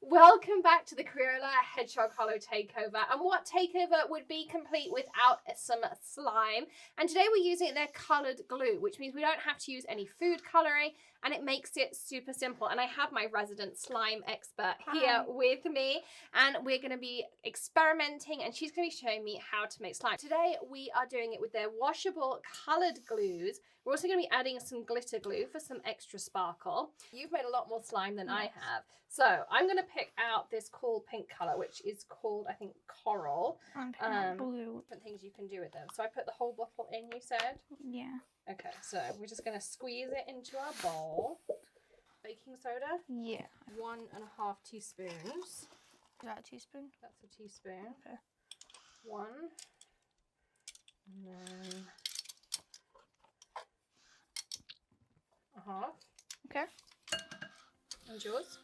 Welcome back to the Crayola Hedgehog Hollow Takeover. And what takeover would be complete without some slime? And today we're using their coloured glue, which means we don't have to use any food colouring, and it makes it super simple. And I have my resident slime expert here with me, and we're going to be experimenting, and she's going to be showing me how to make slime. Today we are doing it with their washable coloured glues. We're also going to be adding some glitter glue for some extra sparkle. You've made a lot more slime than I have. So I'm going to pick out this cool pink colour, which is called, I think, coral. Blue. Different things you can do with them. So I put the whole bottle in, you said? Yeah. Okay, so we're just going to squeeze it into our bowl. Baking soda? Yeah. 1.5 teaspoons. Is that a teaspoon? That's a teaspoon. Okay. 1. And then... a half. Okay. And yours?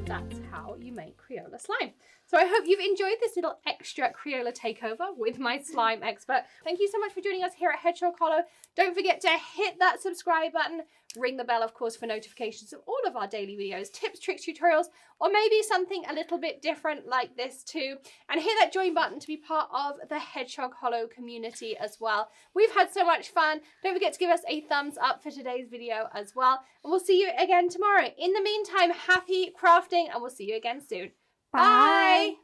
That's how you make Crayola slime. So I hope you've enjoyed this little extra Crayola takeover with my slime expert. Thank you so much for joining us here at Hedgehog Hollow. Don't forget to hit that subscribe button, ring the bell, of course, for notifications of all of our daily videos, tips, tricks, tutorials, or maybe something a little bit different like this too. And hit that join button to be part of the Hedgehog Hollow community as well. We've had so much fun. Don't forget to give us a thumbs up for today's video as well. And we'll see you again tomorrow. In the meantime, happy crafting, and we'll see you again soon. Bye.